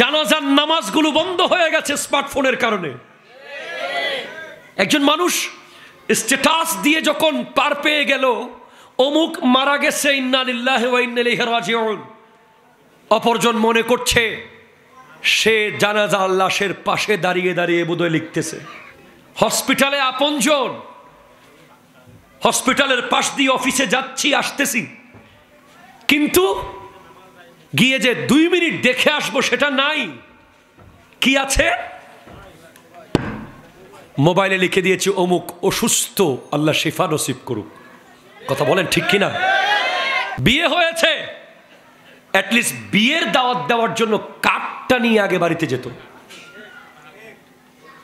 জানাজার নামাজগুলো বন্ধ হয়ে গেছে স্মার্টফোনের কারণে। একজন মানুষ স্ট্যাটাস দিয়ে যখন পার পেয়ে গেল অমুক মারা গেছে, ইন্না লিল্লাহি ওয়া ইন্না ইলাইহি রাজিউন, অপরজন মনে করছে সে জানাজা লাশের পাশে দাঁড়িয়ে দাঁড়িয়ে বোধহয় লিখতেছে। হসপিটালে আপনজন, হসপিটালের পাশ দিয়ে অফিসে যাচ্ছি আসতেছি, কিন্তু গিয়ে যে 2 মিনিট দেখে আসবো সেটা নাই। কি আছে? মোবাইলে লিখে দিয়েছি অমুক অসুস্থ, আল্লাহ শিফা নসিব করুক। কথা বলেন ঠিক কিনা? বিয়ে হয়েছে, অ্যাটলিস্ট বিয়ের দাওয়াত দেওয়ার জন্য কার্ডটা নিয়ে আগে বাড়িতে যেত।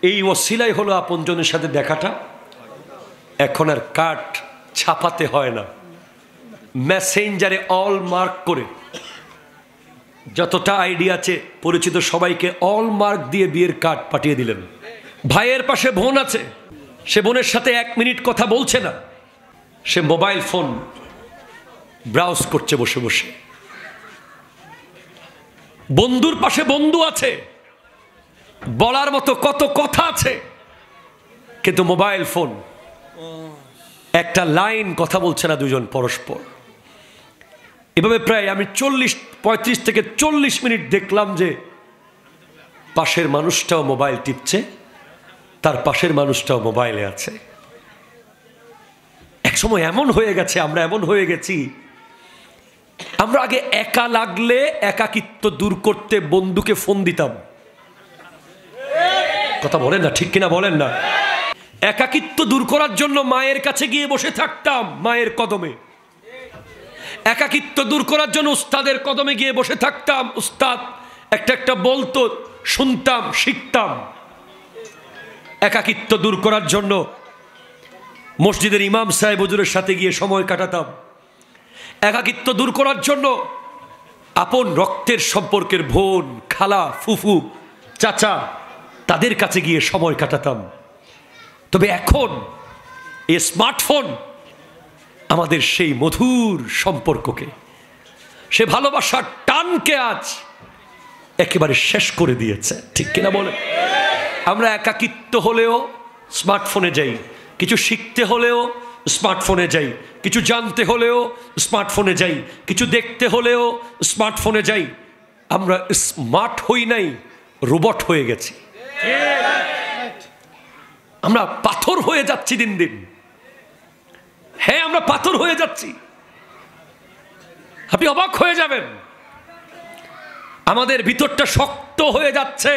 এই ওসিলাই হলো আপনজনের সাথে দেখাটা। এখন আর কার্ড ছাপাতে হয় না, মেসেঞ্জারে অল মার্ক করে যতটা আইডিয়া আছে পরিচিত সবাইকে অল মার্ক দিয়ে বিয়ের কার্ড পাঠিয়ে দিলেন। ভাইয়ের পাশে বোন আছে, সে বোনের সাথে 1 মিনিট কথা বলছে না, সে মোবাইল ফোন ব্রাউজ করছে বসে বসে। বন্ধুর পাশে বন্ধু আছে, বলার মতো কত কথা আছে, কিন্তু মোবাইল ফোন, একটা লাইন কথা বলছে না দুজন পরস্পর। এভাবে প্রায় আমি 35 থেকে 40 মিনিট দেখলাম যে পাশের মানুষটাও মোবাইল টিপছে, তার পাশের মানুষটাও মোবাইলে আছে। এক সময় এমন হয়ে গেছে, আমরা এমন হয়ে গেছি, আমরা আগে একা লাগলে একাকিত্ব দূর করতে বন্ধুকে ফোন দিতাম। কথা বলেন না, ঠিক কিনা বলেন না? একাকিত্ব দূর করার জন্য মায়ের কাছে গিয়ে বসে থাকতাম, মায়ের কদমে। একাকিত্ব দূর করার জন্য উস্তাদের কদমে গিয়ে বসে থাকতাম, উস্তাদ একটা একটা বলতো, শুনতাম, শিখতাম। একাকিত্ব দূর করার জন্য মসজিদের ইমাম সাহেব হুজুরের সাথে গিয়ে সময় কাটাতাম। একাকিত্ব দূর করার জন্য আপন রক্তের সম্পর্কের বোন, খালা, ফুফু, চাচা, তাদের কাছে গিয়ে সময় কাটাতাম। তবে এখন এই স্মার্টফোন আমাদের সেই মধুর সম্পর্ককে, সে ভালোবাসার টানকে আজ একেবারে শেষ করে দিয়েছে। ঠিক কিনা বলে? আমরা একাকিত্ব হলেও স্মার্টফোনে যাই, কিছু শিখতে হলেও স্মার্টফোনে যাই, কিছু জানতে হলেও স্মার্টফোনে যাই, কিছু দেখতে হলেও স্মার্টফোনে যাই। আমরা স্মার্ট হই নাই, রোবট হয়ে গেছি। আমরা পাথর হয়ে যাচ্ছি দিন দিন। হ্যাঁ, আমরা পাথর হয়ে যাচ্ছি। আপনি অবাক হয়ে যাবেন, আমাদের ভিতরটা শক্ত হয়ে যাচ্ছে।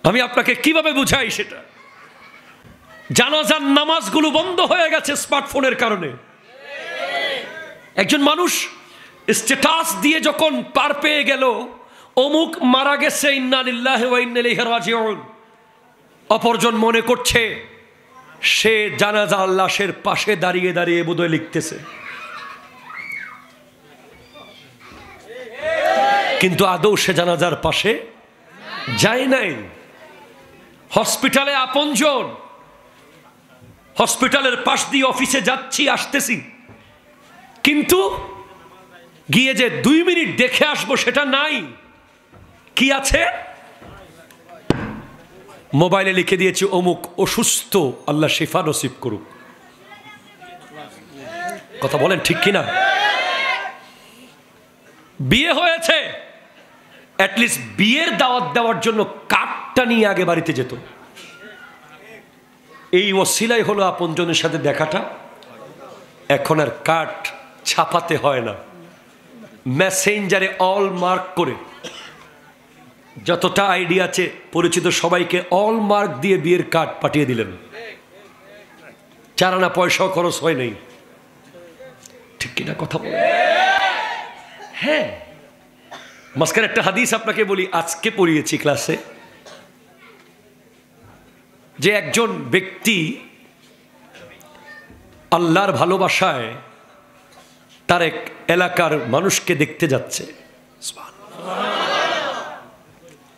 আমি আপনাকে কিভাবে বুঝাই সেটা। জানাজার নামাজগুলো বন্ধ হয়ে গেছে স্মার্টফোনের কারণে। একজন মানুষ স্ট্যাটাস দিয়ে যখন পার পেয়ে গেল অমুক মারা গেছে, ইন্না লিল্লাহি ওয়া ইন্না ইলাইহি রাজিউন, অপরজন মনে করছে সে জানাজা লাশের পাশে দাঁড়িয়ে দাঁড়িয়ে বোধহয় লিখতেছে, কিন্তু আদৌ সে জানাজার পাশে যায় নাই। হসপিটালে আপনজন, হসপিটালের পাশ দিয়ে অফিসে যাচ্ছি আসতেছি, কিন্তু গিয়ে যে 2 মিনিট দেখে আসবো সেটা নাই। কি আছে? মোবাইলে লিখে দিয়েছি অমুক অসুস্থ, আল্লাহ শিফা নসিব করুক। কথা বলেন ঠিক কিনা? বিয়ে হয়েছে, অ্যাটলিস্ট বিয়ের দাওয়াত দেওয়ার জন্য কার্ডটা নিয়ে আগে বাড়িতে যেত। এই ওসিলাই হলো আপনজনের সাথে দেখাটা। এখন আর কার্ড ছাপাতে হয় না, মেসেঞ্জারে অল মার্ক করে যতটা আইডিয়া আছে পরিচিত সবাইকে অল মার্ক দিয়ে বিয়ের কার্ড পাঠিয়ে দিলেন। 4 আনা পয়সাও খরচ হয় নাই। ঠিক কিনা কথা বলে? হ্যাঁ, মাঝখানে একটা হাদিস আপনাকে বলি, আজকে পড়িয়েছি ক্লাসে, যে একজন ব্যক্তি আল্লাহর ভালোবাসায় তার এক এলাকার মানুষকে দেখতে যাচ্ছে,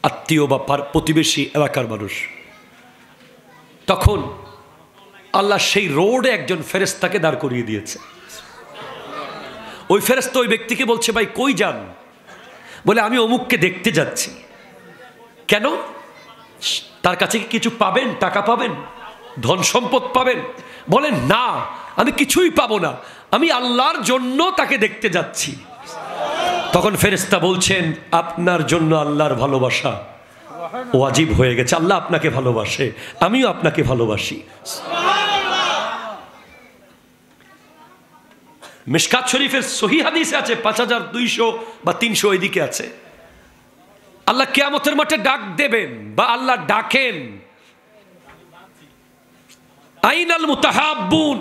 আত্মীয় বা প্রতিবেশী এলাকার মানুষ। তখন আল্লাহ সেই রোডে একজন ফেরেশতাকে দাঁড় করিয়ে দিয়েছে। ওই ফেরেশতা ওই ব্যক্তিকে বলছে, ভাই কই যান? বলে আমি অমুককে দেখতে যাচ্ছি। কেন? তার কাছে কি কিছু পাবেন? টাকা পাবেন, ধন সম্পদ পাবেন? বলেন না, আমি কিছুই পাবো না, আমি আল্লাহর জন্য তাকে দেখতে যাচ্ছি। তখন ফেরেশতা বলছেন, আপনার জন্য আল্লাহর ভালোবাসা ওয়াজিব হয়ে গেছে। আল্লাহ আপনাকে ভালোবাসে, আমিও আপনাকে ভালোবাসি। মিশকাত শরীফের সহিহ হাদিসে আছে, 5200 বা 300 এদিকে আছে, আল্লাহ কিয়ামতের মাঠে ডাক দেবেন বা আল্লাহ ডাকেন, আইনাল মুতাহাব্বুন,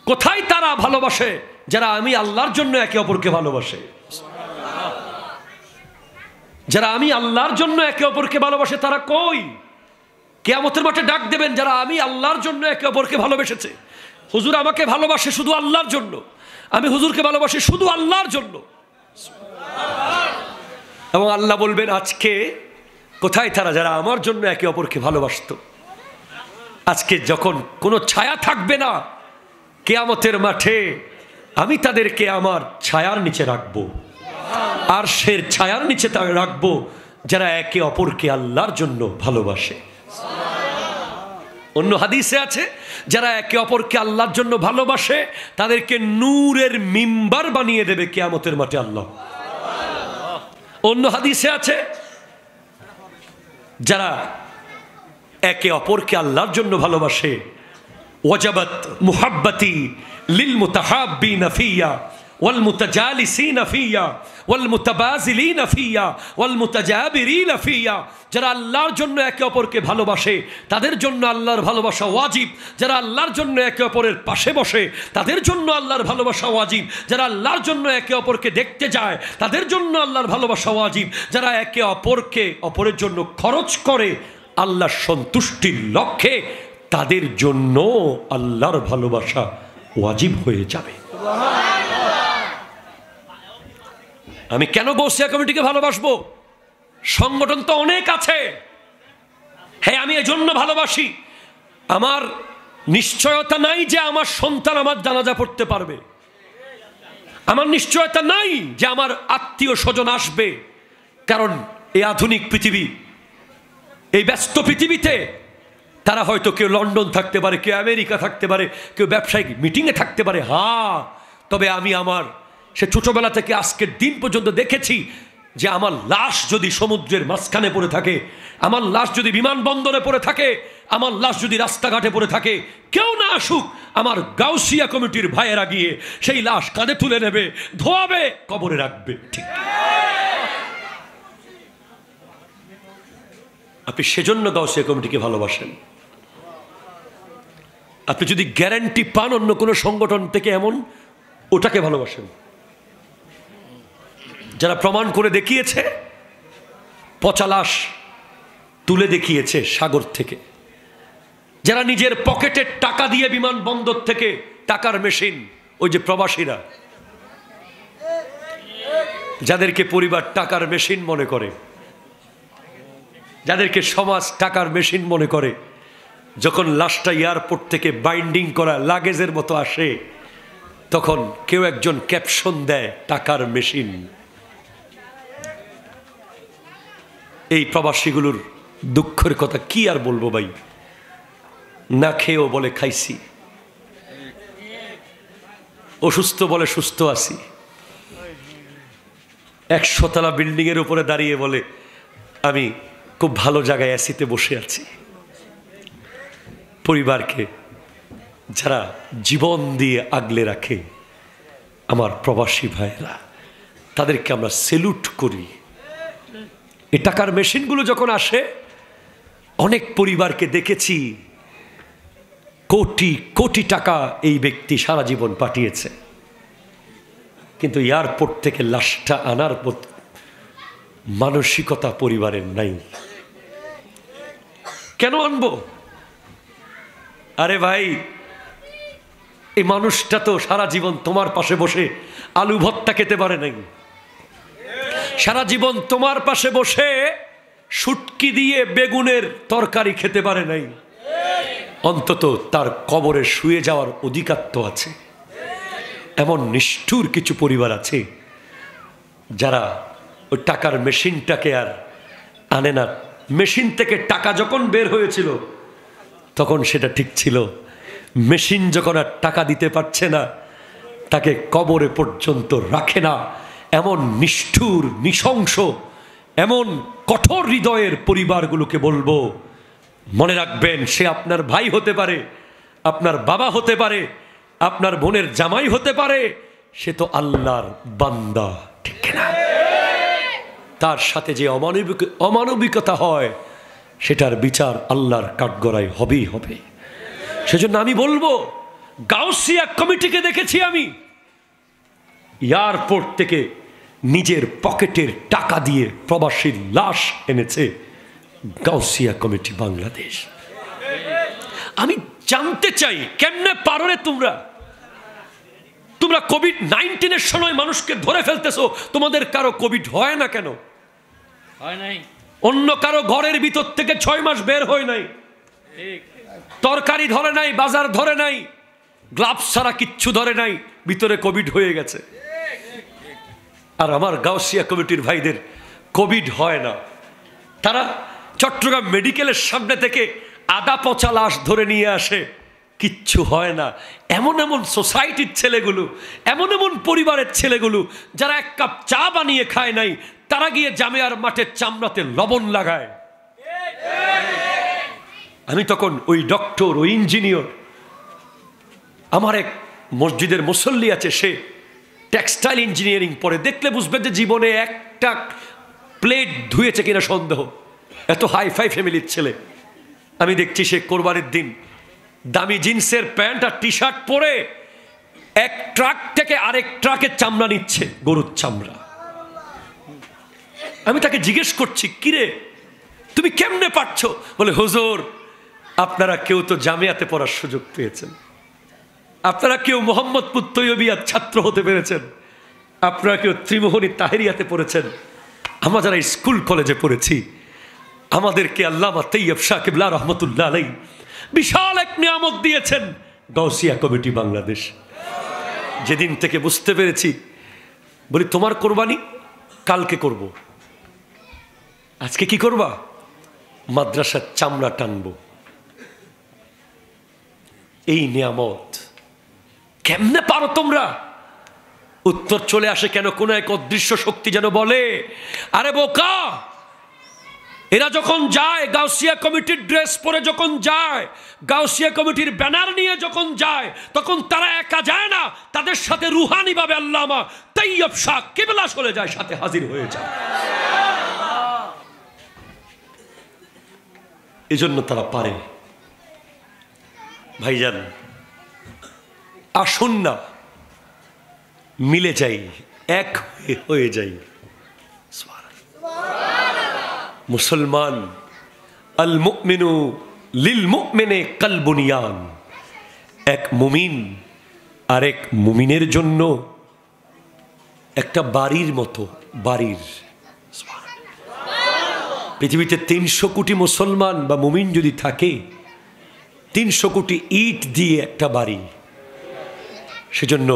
কোথায় তারা ভালোবাসে যারা আমি আল্লাহর জন্য একে অপরকে ভালোবাসে? যারা আমি আল্লাহর জন্য একে অপরকে ভালোবাসে তারা কই? কিয়ামতের মাঠে ডাক দেবেন যারা আমি আল্লাহর জন্য একে অপরকে ভালোবেসেছে। হুজুর আমাকে ভালোবাসে শুধু আল্লাহর জন্য, আমি হুজুরকে ভালোবাসি শুধু আল্লাহর জন্য। এবং আল্লাহ বলবেন, আজকে কোথায় তারা যারা আমার জন্য একে অপরকে ভালোবাসতো? আজকে যখন কোনো ছায়া থাকবে না কিয়ামতের মাঠে, আমি তাদেরকে আমার ছায়ার নিচে রাখবো, আর সের ছায়ার নিচে রাখবো যারা একে অপরকে আল্লাহর জন্য ভালোবাসে। অন্য হাদিসে আছে, যারা একে অপরকে আল্লাহর জন্য ভালোবাসে তাদেরকে নূরের মিম্বার বানিয়ে দেবে কিয়ামতের মাঠে আল্লাহ। অন্য হাদিসে আছে, যারা একে অপরকে আল্লাহর জন্য ভালোবাসে, ওয়াজাবাত মুহাব্বতি লিল মুতাহাব্বিনা ফিয়া ওয়াল মুতাজালিসিনা ফিয়া ওয়াল মুতাবাজিলিনা ফিয়া ওয়াল মুতাজাবিরিনা ফিয়া। যারা আল্লাহর জন্য একে অপরকে ভালোবাসে তাদের জন্য আল্লাহর ভালোবাসা ওয়াজিব। যারা আল্লাহর জন্য একে অপরের পাশে বসে তাদের জন্য আল্লাহর ভালোবাসা ওয়াজিব। যারা আল্লাহর জন্য একে অপরকে দেখতে যায় তাদের জন্য আল্লাহর ভালোবাসা ওয়াজিব। যারা একে অপরকে অপরের জন্য খরচ করে আল্লাহর সন্তুষ্টির লক্ষ্যে, তাদের জন্য আল্লাহর ভালোবাসা ওয়াজিব হয়ে যাবে। আমি কেন গৌসিয়া কমিটিকে ভালোবাসবো? সংগঠন তো অনেক আছে, হ্যাঁ আমি এজন্য ভালোবাসি। আমার নিশ্চয়তা নাই যে আমার সন্তান আমার জানাজা পড়তে পারবে, আমার নিশ্চয়তা নাই যে আমার আত্মীয় স্বজন আসবে। কারণ এই আধুনিক পৃথিবী, এই ব্যস্ত পৃথিবীতে তারা হয়তো কেউ লন্ডন থাকতে পারে, কেউ আমেরিকা থাকতে পারে, কেউ ব্যবসায়িক মিটিংয়ে থাকতে পারে। হ্যাঁ, তবে আমি আমার সে ছোটবেলা থেকে আজকের দিন পর্যন্ত দেখেছি যে আমার লাশ যদি সমুদ্রের মাঝখানে পড়ে থাকে, আমার লাশ যদি বিমানবন্দরে পড়ে থাকে, আমার লাশ যদি রাস্তাঘাটে পড়ে থাকে, কেউ না আসুক, আমার গাউসিয়া কমিটির ভাইয়েরা গিয়ে সেই লাশ কাঁধে তুলে নেবে, ধোয়াবে, কবরে রাখবে। ঠিক, আপনি সেজন্য গাউসিয়া কমিটিকে ভালোবাসেন। আপনি যদি গ্যারান্টি পান অন্য কোনো সংগঠন থেকে এমন, ওটাকে ভালোবাসেন। যারা প্রমাণ করে দেখিয়েছে, পচা লাশ তুলে দেখিয়েছে সাগর থেকে, যারা নিজের পকেটের টাকা দিয়ে বিমানবন্দর থেকে টাকার মেশিন, ওই যে প্রবাসীরা, যাদেরকে পরিবার টাকার মেশিন মনে করে, যাদেরকে সমাজ টাকার মেশিন মনে করে, যখন লাশটা এয়ারপোর্ট থেকে বাইন্ডিং করা লাগেজের মতো আসে, তখন কেউ একজন ক্যাপশন দেয়, টাকার মেশিন। এই প্রবাসীগুলোর দুঃখের কথা কি আর বলবো ভাই, না খেয়েও বলে খাইছি, অসুস্থ বলে সুস্থ আছি, 100 তলা বিল্ডিং এর উপরে দাঁড়িয়ে বলে আমি খুব ভালো জায়গায় এসিতে বসে আছি। পরিবারকে যারা জীবন দিয়ে আগলে রাখে, আমার প্রবাসী ভাইরা, তাদেরকে আমরা সেলুট করি। এই টাকার মেশিনগুলো যখন আসে, অনেক পরিবারকে দেখেছি কোটি কোটি টাকা এই ব্যক্তি সারা জীবন পাঠিয়েছে, কিন্তু এয়ারপোর্ট থেকে লাশটা আনার মানসিকতা পরিবারের নাই। কেন আনবো? আরে ভাই, এই মানুষটা তো সারা জীবন তোমার পাশে বসে আলু ভর্তা খেতে পারে নাই, সারা জীবন তোমার পাশে বসে শুটকি দিয়ে বেগুনের তরকারি খেতে পারে নাই। অন্তত তার কবরে শুয়ে যাওয়ার অধিকার তো আছে। এমন নিষ্ঠুর কিছু পরিবার আছে যারা ওই টাকার মেশিনটাকে আর আনে না, মেশিন থেকে টাকা যখন বের হয়েছিল তখন সেটা ঠিক ছিল, মেশিন যখন আর টাকা দিতে পারছে না তাকে কবরে পর্যন্ত রাখে না, এমন নিষ্ঠুর নৃশংস এমন কঠোর হৃদয়ের পরিবারগুলোকে বলবো, মনে রাখবেন সে আপনার ভাই হতে পারে, আপনার বাবা হতে পারে, আপনার বোনের জামাই হতে পারে, সে তো আল্লাহর বান্দা, ঠিক না? তার সাথে যে অমানবিকতা হয় সেটার বিচার আল্লাহর কাঠগড়ায় হবেই হবে। সেজন্য আমি বলবো, গাউসিয়া কমিটিকে দেখেছি আমি এয়ারপোর্ট থেকে নিজের পকেটের টাকা দিয়ে প্রবাসীর লাশ এনেছে গাউসিয়া কমিটি বাংলাদেশ। আমি জানতে চাই কেমনে পারো রে তোমরা? তোমরা কোভিড-19 সময় মানুষকে ধরে ফেলতেছো, তোমাদের কারো কোভিড হয় না কেন? হয় নাই। অন্য কারো ঘরের ভিতর থেকে 6 মাস বের হয় নাই, তরকারি ধরে নাই, বাজার ধরে নাই, গ্লাভস ছাড়া কিচ্ছু ধরে নাই, ভিতরে কোভিড হয়ে গেছে। আর আমার গাউসিয়া কমিটির ভাইদের কোভিড হয় না, তারা চট্টগ্রাম মেডিকেলের সামনে থেকে আদা পচা লাশ ধরে নিয়ে আসে, কিচ্ছু হয় না। এমন এমন সোসাইটির ছেলেগুলো, এমন এমন পরিবারের ছেলেগুলো যারা 1 কাপ চা বানিয়ে খায় নাই, তারা গিয়ে জামিয়ার মাঠের চামড়াতে লবণ লাগায়। আমি তখন ওই ডক্টর, ওই ইঞ্জিনিয়ার, আমার এক মসজিদের মুসল্লি আছে, সে টেক্সটাইল ইঞ্জিনিয়ারিং পড়ে, দেখলে বুঝবেন যে জীবনে একটা প্লেট ধুয়েছে কিনা সন্দেহ, এত হাই ফাই ফ্যামিলির ছেলে। আমি দেখছি সে কোরবানির দিন দামি জিন্সের প্যান্ট আর টি শার্ট পরে এক ট্রাক থেকে আরেক ট্রাকে চামড়া নিচ্ছে, গরুর চামড়া। আমি তাকে জিজ্ঞেস করছি, কিরে তুমি কেমনে পারছো? বলে, হুজুর আপনারা কেউ তো জামিয়াতে পড়ার সুযোগ পেয়েছেন, আপনারা কেউ মোহাম্মদপুর তৈয়বিয়ার ছাত্র হতে পেরেছেন, আপনারা কেউ ত্রিমোহনী তাহেরিয়াতে পড়েছেন, আমরা যারা স্কুল কলেজে পড়েছি আমাদেরকে আল্লামা তৈয়ব শাহ কিবলা রহমতুল্লাহ আলাইহি বিশাল এক নিয়ামত দিয়েছেন, গাউসিয়া কমিটি বাংলাদেশ। যেদিন থেকে বুঝতে পেরেছি, বলি তোমার কোরবানি কালকে করব, আজকে কি করবা? মাদ্রাসার চামড়া টানবো। এই নিয়ামত কেমনে পারো তোমরা? উত্তর চলে আসে কেন? কোন এক অদৃশ্য শক্তি যেন বলে, আরে বোকা, এরা যখন যায় গাউসিয়া কমিটির ড্রেস পরে, যখন যায় গাউসিয়া কমিটির ব্যানার নিয়ে যখন যায়, তখন তারা একা যায় না, তাদের সাথে রুহানি ভাবে আল্লামা তৈয়ব শাহ কিবলা চলে যায়, সাথে হাজির হয়ে যায়। এজন্য তারা পারে। ভাইজান আসুন না মিলে যাই, এক হয়ে যাই। মুসলমান, আল মুমিনু লিল মুমিনে কাল বুনিয়ান, এক মুমিন আরেক মুমিনের জন্য একটা বাড়ির মতো। বাড়ির পৃথিবীতে 300 কোটি মুসলমান বা মুমিন যদি থাকে, 300 কোটি ইট দিয়ে একটা বাড়ি। সেজন্য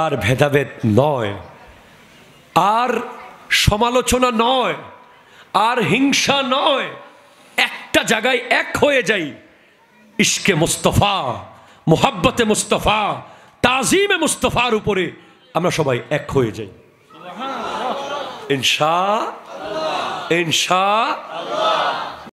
আর ভেদাভেদ নয়, আর সমালোচনা নয়, আর হিংসা নয়, একটা জায়গায় এক হয়ে যাই। ইশকে মুস্তফা, মুহাব্বতে মুস্তফা, তাজিমে মুস্তফার উপরে আমরা সবাই এক হয়ে যাই ইনশাআল্লাহ।